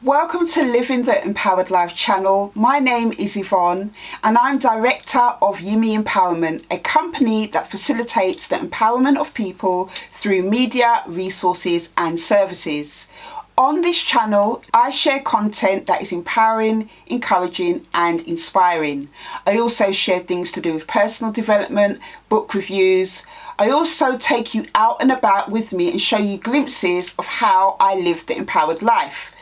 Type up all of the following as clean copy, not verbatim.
Welcome to Living the Empowered Life channel. My name is Yvonne and I'm director of Yumi Empowerment, a company that facilitates the empowerment of people through media, resources and services. On this channel, I share content that is empowering, encouraging and inspiring. I also share things to do with personal development, book reviews. I also take you out and about with me and show you glimpses of how I live the empowered life.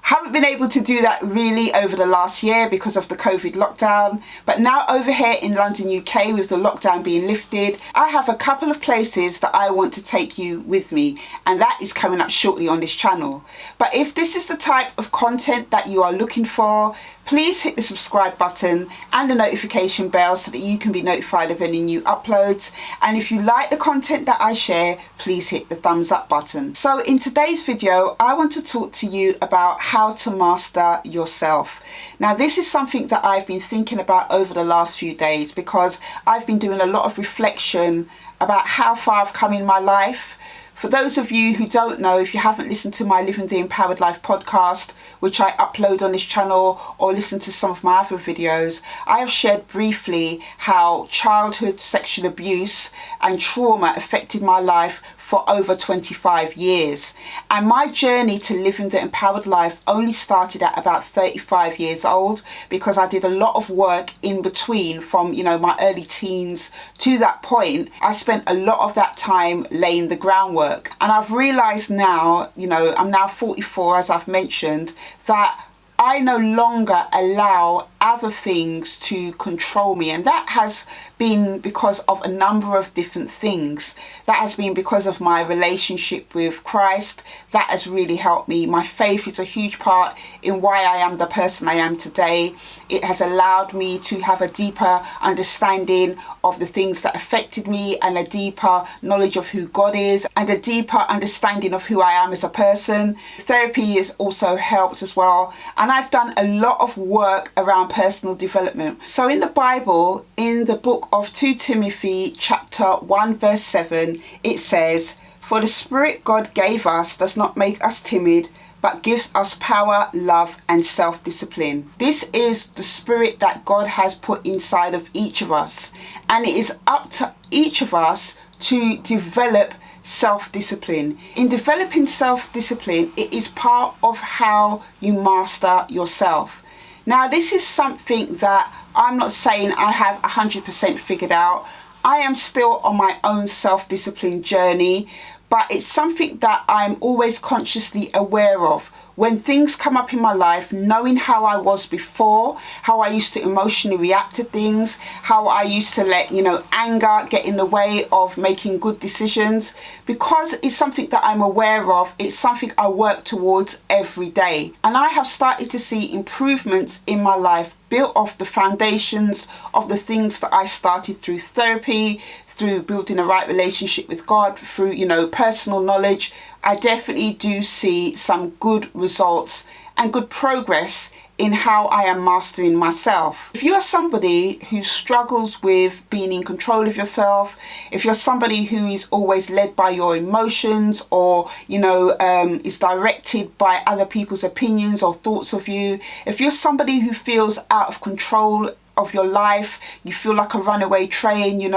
Haven't been able to do that really over the last year because of the COVID lockdown, but now over here in London, UK, with the lockdown being lifted, I have a couple of places that I want to take you with me, and that is coming up shortly on this channel. But if this is the type of content that you are looking for, please hit the subscribe button and the notification bell so that you can be notified of any new uploads. And if you like the content that I share, please hit the thumbs up button. So in today's video, I want to talk to you about how to master yourself. Now, this is something that I've been thinking about over the last few days because I've been doing a lot of reflection about how far I've come in my life. For those of you who don't know, if you haven't listened to my Living the Empowered Life podcast, which I upload on this channel, or listen to some of my other videos, I have shared briefly how childhood sexual abuse and trauma affected my life for over 25 years. And my journey to living the empowered life only started at about 35 years old because I did a lot of work in between from, my early teens to that point. I spent a lot of that time laying the groundwork. And I've realized now, I'm now 44, as I've mentioned, that I no longer allow other things to control me. And that has been because of a number of different things. That has been because of my relationship with Christ. That has really helped me. My faith is a huge part in why I am the person I am today. It has allowed me to have a deeper understanding of the things that affected me and a deeper knowledge of who God is and a deeper understanding of who I am as a person. Therapy has also helped as well. And I've done a lot of work around personal development. So in the Bible, in the book of 2 Timothy chapter 1 verse 7, it says, "For the Spirit God gave us does not make us timid, but gives us power, love and self-discipline." This is the spirit that God has put inside of each of us. And it is up to each of us to develop self-discipline. In developing self-discipline, it is part of how you master yourself. Now, this is something that I'm not saying I have 100% figured out. I am still on my own self-discipline journey, but it's something that I'm always consciously aware of. When things come up in my life, knowing how I was before, how I used to emotionally react to things, how I used to let, anger get in the way of making good decisions, because it's something that I'm aware of, it's something I work towards every day. And I have started to see improvements in my life built off the foundations of the things that I started through therapy, through building a right relationship with God, through, personal knowledge. I definitely do see some good results and good progress in how I am mastering myself. If you are somebody who struggles with being in control of yourself, if you're somebody who is always led by your emotions or, is directed by other people's opinions or thoughts of you, if you're somebody who feels out of control of your life, you feel like a runaway train, you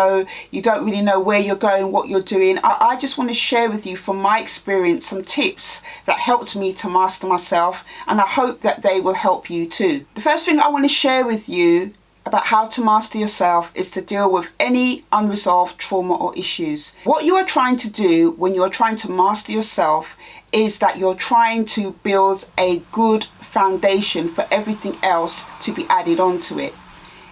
don't really know where you're going, what you're doing, I just want to share with you from my experience some tips that helped me to master myself, and I hope that they will help you too. The first thing I want to share with you about how to master yourself is to deal with any unresolved trauma or issues. What you are trying to do when you are trying to master yourself is that you're trying to build a good foundation for everything else to be added onto it.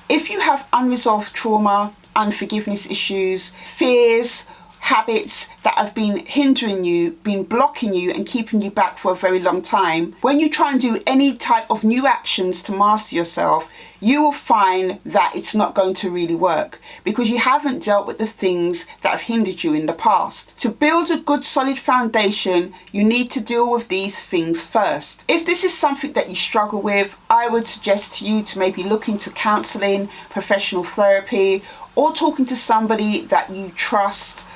If you have unresolved trauma, unforgiveness issues, fears, habits that have been hindering you, been blocking you and keeping you back for a very long time, when you try and do any type of new actions to master yourself, you will find that it's not going to really work because you haven't dealt with the things that have hindered you in the past. To build a good solid foundation, you need to deal with these things first. If this is something that you struggle with, I would suggest to you to maybe look into counselling, professional therapy, or talking to somebody that you trust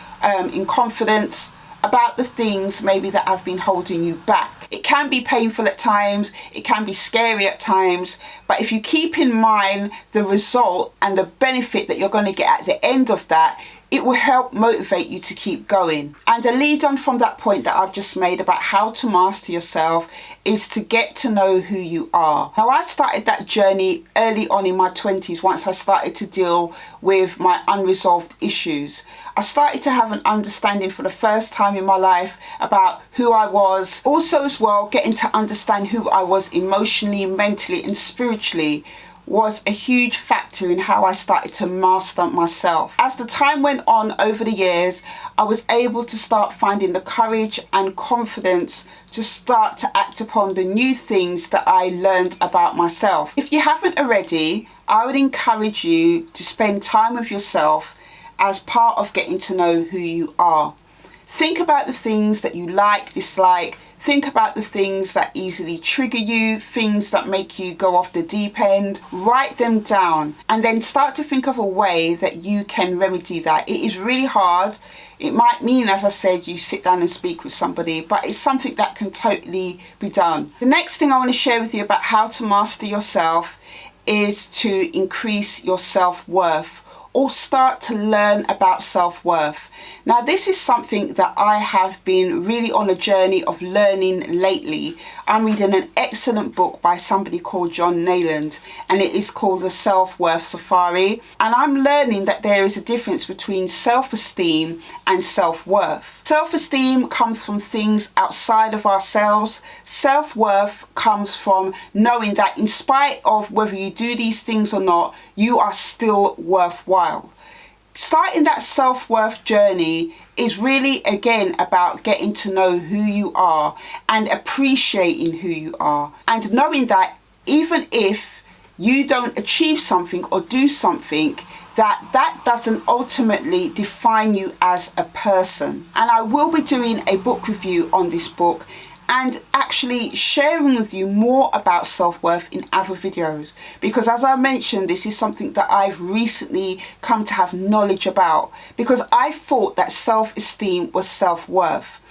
in confidence about the things maybe that have been holding you back. It can be painful at times, it can be scary at times, but if you keep in mind the result and the benefit that you're going to get at the end of that, it will help motivate you to keep going. And a lead on from that point that I've just made about how to master yourself is to get to know who you are. Now, I started that journey early on in my 20s once I started to deal with my unresolved issues. I started to have an understanding for the first time in my life about who I was. Also as well, getting to understand who I was emotionally, mentally and spiritually was a huge factor in how I started to master myself. As the time went on over the years, I was able to start finding the courage and confidence to start to act upon the new things that I learned about myself. If you haven't already, I would encourage you to spend time with yourself as part of getting to know who you are. Think about the things that you like, dislike. Think about the things that easily trigger you, things that make you go off the deep end. Write them down and then start to think of a way that you can remedy that. It is really hard. It might mean, as I said, you sit down and speak with somebody, but it's something that can totally be done. The next thing I want to share with you about how to master yourself is to increase your self-worth, or start to learn about self-worth. Now, this is something that I have been really on a journey of learning lately. I'm reading an excellent book by somebody called John Nayland, and it is called The Self-Worth Safari. And I'm learning that there is a difference between self-esteem and self-worth. Self-esteem comes from things outside of ourselves. Self-worth comes from knowing that in spite of whether you do these things or not, you are still worthwhile. Starting that self-worth journey is really, again, about getting to know who you are and appreciating who you are, and knowing that even if you don't achieve something or do something, that doesn't ultimately define you as a person. And I will be doing a book review on this book and actually sharing with you more about self-worth in other videos, because as I mentioned, this is something that I've recently come to have knowledge about, because I thought that self-esteem was self-worth.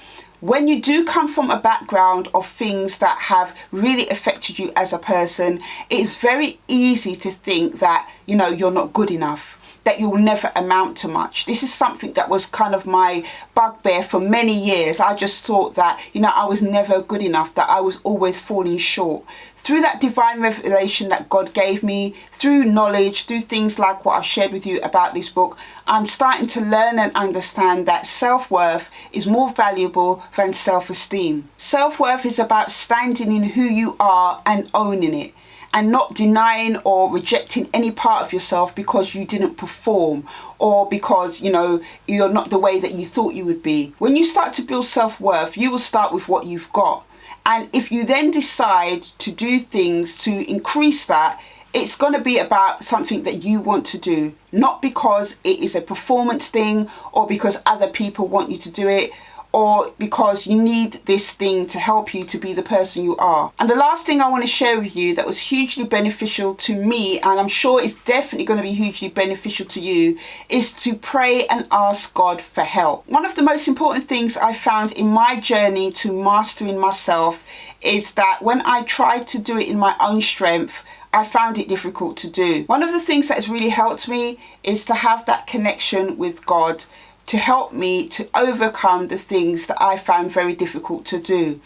When you do come from a background of things that have really affected you as a person, it is very easy to think that, you know, you're not good enough, that you'll never amount to much. This is something that was kind of my bugbear for many years. I just thought that, you know, I was never good enough, that I was always falling short. Through that divine revelation that God gave me, through knowledge, through things like what I've shared with you about this book, I'm starting to learn and understand that self-worth is more valuable than self-esteem. Self-worth is about standing in who you are and owning it, and not denying or rejecting any part of yourself because you didn't perform, or because, you know, you're not the way that you thought you would be. When you start to build self-worth, you will start with what you've got. And if you then decide to do things to increase that, it's going to be about something that you want to do, not because it is a performance thing or because other people want you to do it, or because you need this thing to help you to be the person you are. And the last thing I want to share with you that was hugely beneficial to me, and I'm sure it's definitely going to be hugely beneficial to you, is to pray and ask God for help. One of the most important things I found in my journey to mastering myself is that when I tried to do it in my own strength, I found it difficult to do. One of the things that has really helped me is to have that connection with God, to help me to overcome the things that I found very difficult to do.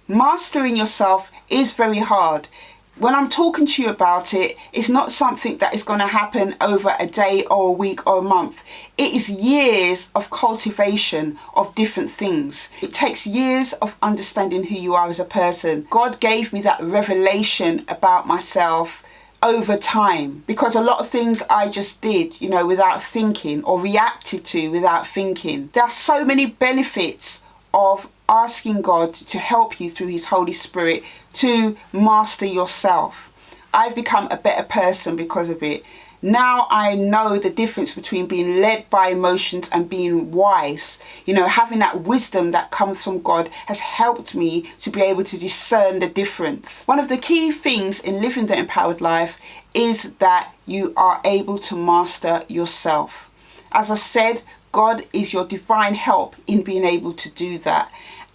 Mastering yourself is very hard. When I'm talking to you about it, it's not something that is going to happen over a day or a week or a month. It is years of cultivation of different things. It takes years of understanding who you are as a person. God gave me that revelation about myself over time, because a lot of things I just did, you know, without thinking, or reacted to without thinking. There are so many benefits of asking God to help you through His Holy Spirit to master yourself. I've become a better person because of it. Now I know the difference between being led by emotions and being wise. You know, having that wisdom that comes from God has helped me to be able to discern the difference. One of the key things in living the empowered life is that you are able to master yourself. As I said, God is your divine help in being able to do that.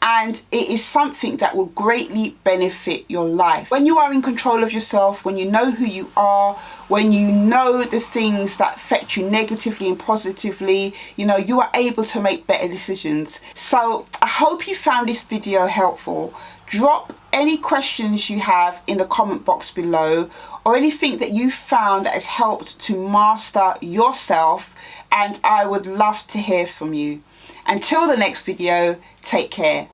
And it is something that will greatly benefit your life. When you are in control of yourself, when you know who you are, when you know the things that affect you negatively and positively, you are able to make better decisions. So I hope you found this video helpful. Drop any questions you have in the comment box below, or anything that you found that has helped to master yourself, and I would love to hear from you. Until the next video, take care.